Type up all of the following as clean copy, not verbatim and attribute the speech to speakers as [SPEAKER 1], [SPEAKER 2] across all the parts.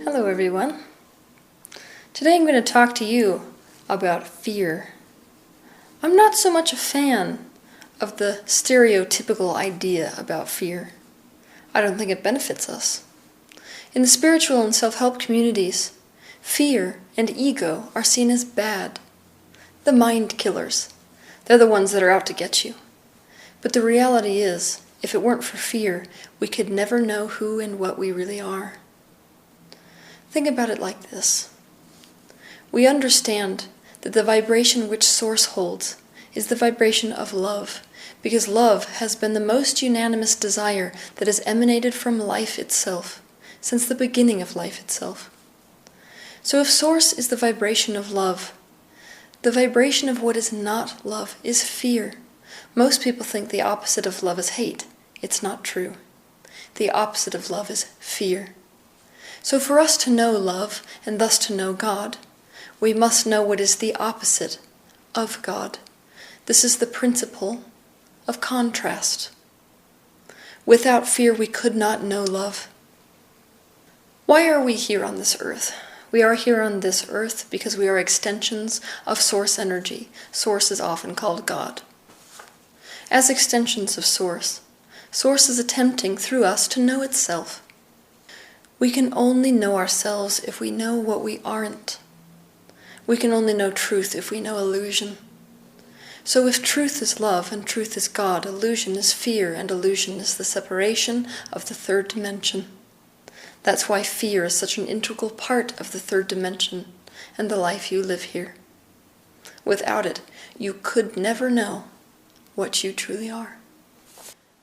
[SPEAKER 1] Hello everyone. Today I'm going to talk to you about fear. I'm not so much a fan of the stereotypical idea about fear. I don't think it benefits us. In the spiritual and self-help communities, fear and ego are seen as bad. The mind killers. They're the ones that are out to get you. But the reality is, if it weren't for fear, we could never know who and what we really are. Think about it like this. We understand that the vibration which Source holds is the vibration of love, because love has been the most unanimous desire that has emanated from life itself, since the beginning of life itself. So if Source is the vibration of love, the vibration of what is not love is fear. Most people think the opposite of love is hate. It's not true. The opposite of love is fear. So for us to know love, and thus to know God, we must know what is the opposite of God. This is the principle of contrast. Without fear, we could not know love. Why are we here on this earth? We are here on this earth because we are extensions of Source energy. Source is often called God. As extensions of Source, Source is attempting through us to know itself. We can only know ourselves if we know what we aren't. We can only know truth if we know illusion. So if truth is love and truth is God, illusion is fear and illusion is the separation of the third dimension. That's why fear is such an integral part of the third dimension and the life you live here. Without it, you could never know what you truly are.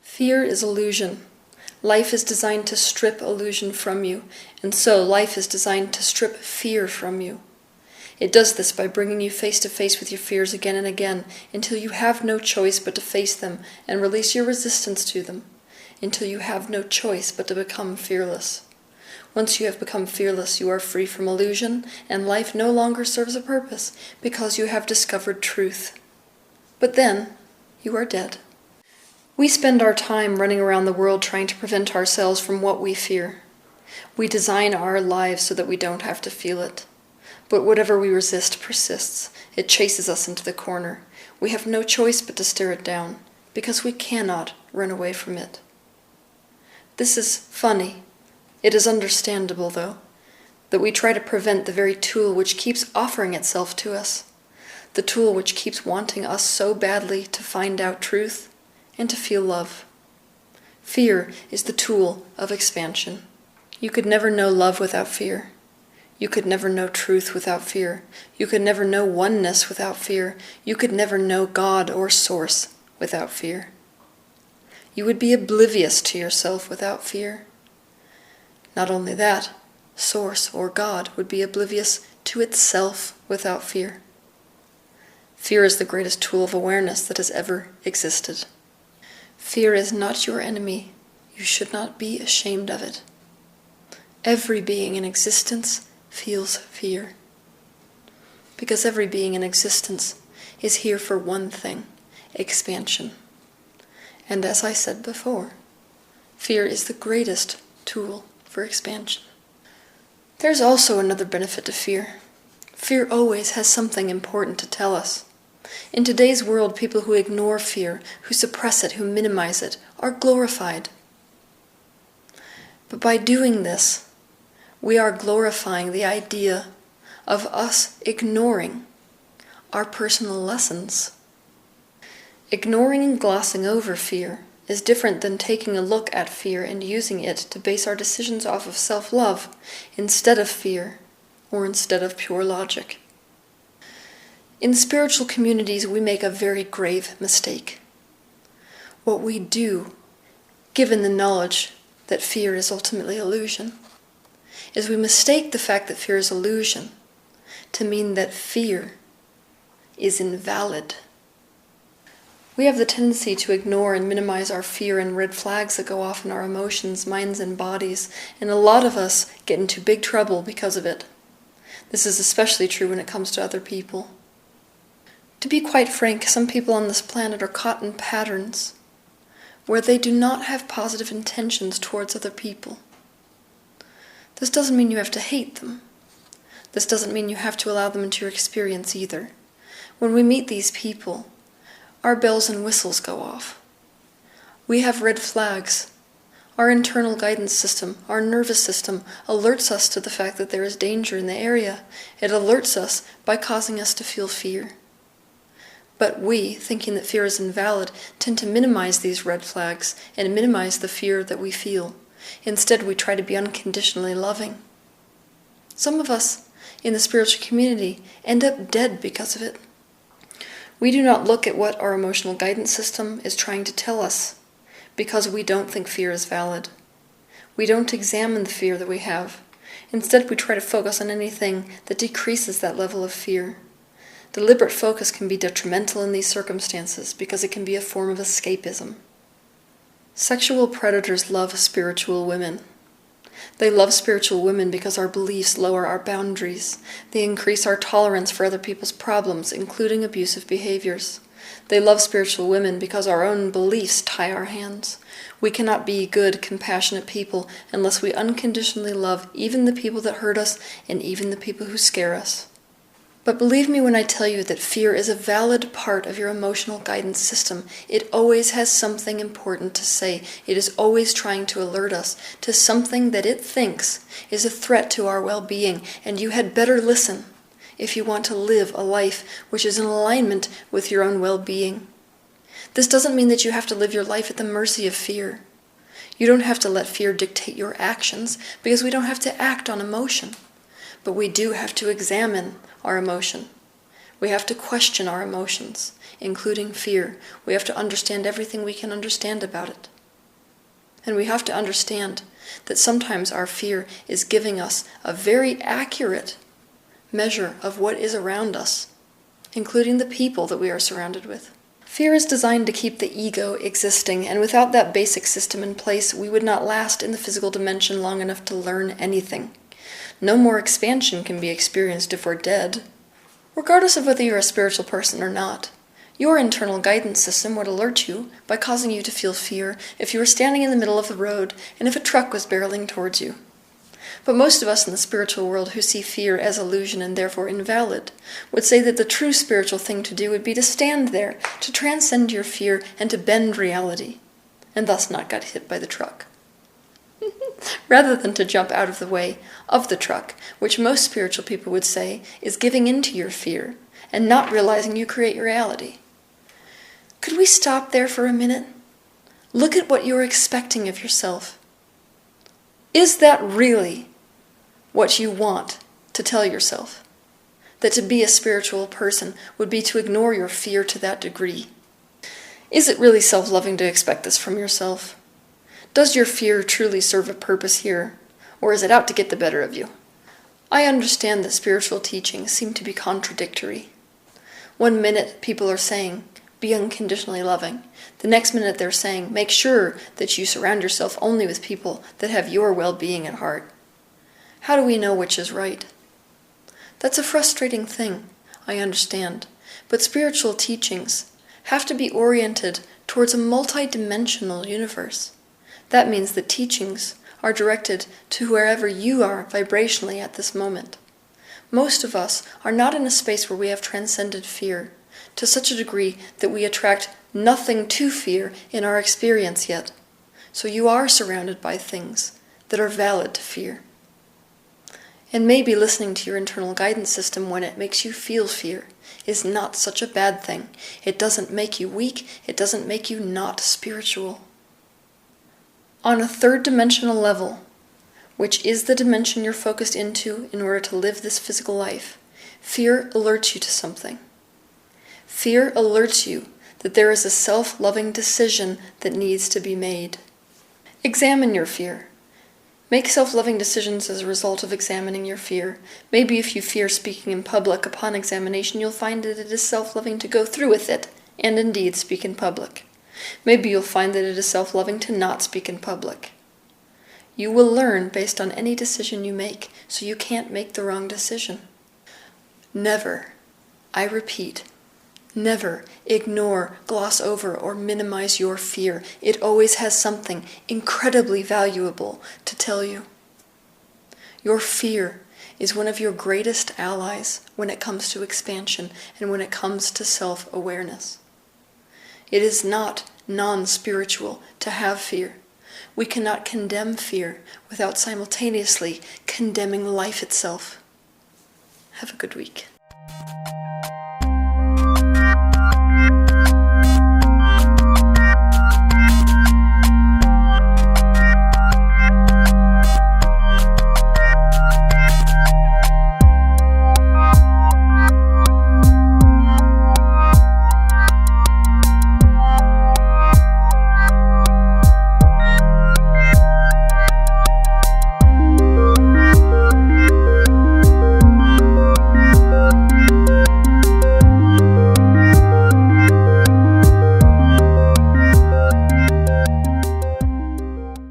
[SPEAKER 1] Fear is illusion. Life is designed to strip illusion from you, and so life is designed to strip fear from you. It does this by bringing you face to face with your fears again and again, until you have no choice but to face them and release your resistance to them, until you have no choice but to become fearless. Once you have become fearless, you are free from illusion, and life no longer serves a purpose, because you have discovered truth. But then, you are dead. We spend our time running around the world trying to prevent ourselves from what we fear. We design our lives so that we don't have to feel it. But whatever we resist persists. It chases us into the corner. We have no choice but to stare it down, because we cannot run away from it. This is funny. It is understandable, though, that we try to prevent the very tool which keeps offering itself to us, the tool which keeps wanting us so badly to find out truth and to feel love. Fear is the tool of expansion. You could never know love without fear. You could never know truth without fear. You could never know oneness without fear. You could never know God or Source without fear. You would be oblivious to yourself without fear. Not only that, Source or God would be oblivious to itself without fear. Fear is the greatest tool of awareness that has ever existed. Fear is not your enemy. You should not be ashamed of it. Every being in existence feels fear. Because every being in existence is here for one thing, expansion. And as I said before, fear is the greatest tool for expansion. There's also another benefit to fear. Fear always has something important to tell us. In today's world, people who ignore fear, who suppress it, who minimize it, are glorified. But by doing this, we are glorifying the idea of us ignoring our personal lessons. Ignoring and glossing over fear is different than taking a look at fear and using it to base our decisions off of self-love instead of fear or instead of pure logic. In spiritual communities, we make a very grave mistake. What we do, given the knowledge that fear is ultimately illusion, is we mistake the fact that fear is illusion to mean that fear is invalid. We have the tendency to ignore and minimize our fear and red flags that go off in our emotions, minds, and bodies, and a lot of us get into big trouble because of it. This is especially true when it comes to other people. To be quite frank, some people on this planet are caught in patterns where they do not have positive intentions towards other people. This doesn't mean you have to hate them. This doesn't mean you have to allow them into your experience either. When we meet these people, our bells and whistles go off. We have red flags. Our internal guidance system, our nervous system, alerts us to the fact that there is danger in the area. It alerts us by causing us to feel fear. But we, thinking that fear is invalid, tend to minimize these red flags and minimize the fear that we feel. Instead, we try to be unconditionally loving. Some of us in the spiritual community end up dead because of it. We do not look at what our emotional guidance system is trying to tell us because we don't think fear is valid. We don't examine the fear that we have. Instead, we try to focus on anything that decreases that level of fear. Deliberate focus can be detrimental in these circumstances because it can be a form of escapism. Sexual predators love spiritual women. They love spiritual women because our beliefs lower our boundaries. They increase our tolerance for other people's problems, including abusive behaviors. They love spiritual women because our own beliefs tie our hands. We cannot be good, compassionate people unless we unconditionally love even the people that hurt us and even the people who scare us. But believe me when I tell you that fear is a valid part of your emotional guidance system. It always has something important to say. It is always trying to alert us to something that it thinks is a threat to our well-being, and you had better listen if you want to live a life which is in alignment with your own well-being. This doesn't mean that you have to live your life at the mercy of fear. You don't have to let fear dictate your actions because we don't have to act on emotion. But we do have to examine our emotion. We have to question our emotions, including fear. We have to understand everything we can understand about it. And we have to understand that sometimes our fear is giving us a very accurate measure of what is around us, including the people that we are surrounded with. Fear is designed to keep the ego existing, and without that basic system in place, we would not last in the physical dimension long enough to learn anything. No more expansion can be experienced if we're dead. Regardless of whether you're a spiritual person or not, your internal guidance system would alert you by causing you to feel fear if you were standing in the middle of the road and if a truck was barreling towards you. But most of us in the spiritual world who see fear as illusion and therefore invalid would say that the true spiritual thing to do would be to stand there, to transcend your fear and to bend reality, and thus not get hit by the truck. Rather than to jump out of the way of the truck, which most spiritual people would say is giving in to your fear and not realizing you create your reality. Could we stop there for a minute? Look at what you're expecting of yourself. Is that really what you want to tell yourself? That to be a spiritual person would be to ignore your fear to that degree? Is it really self-loving to expect this from yourself? Does your fear truly serve a purpose here, or is it out to get the better of you? I understand that spiritual teachings seem to be contradictory. One minute people are saying, be unconditionally loving. The next minute they're saying, make sure that you surround yourself only with people that have your well-being at heart. How do we know which is right? That's a frustrating thing, I understand, but spiritual teachings have to be oriented towards a multidimensional universe. That means the teachings are directed to wherever you are vibrationally at this moment. Most of us are not in a space where we have transcended fear to such a degree that we attract nothing to fear in our experience yet. So you are surrounded by things that are valid to fear. And maybe listening to your internal guidance system when it makes you feel fear is not such a bad thing. It doesn't make you weak. It doesn't make you not spiritual. On a third dimensional level, which is the dimension you're focused into in order to live this physical life, fear alerts you to something. Fear alerts you that there is a self-loving decision that needs to be made. Examine your fear. Make self-loving decisions as a result of examining your fear. Maybe if you fear speaking in public, upon examination you'll find that it is self-loving to go through with it, and indeed speak in public. Maybe you'll find that it is self-loving to not speak in public. You will learn based on any decision you make, so you can't make the wrong decision. Never, I repeat, never ignore, gloss over, or minimize your fear. It always has something incredibly valuable to tell you. Your fear is one of your greatest allies when it comes to expansion and when it comes to self-awareness. It is not non-spiritual to have fear. We cannot condemn fear without simultaneously condemning life itself. Have a good week.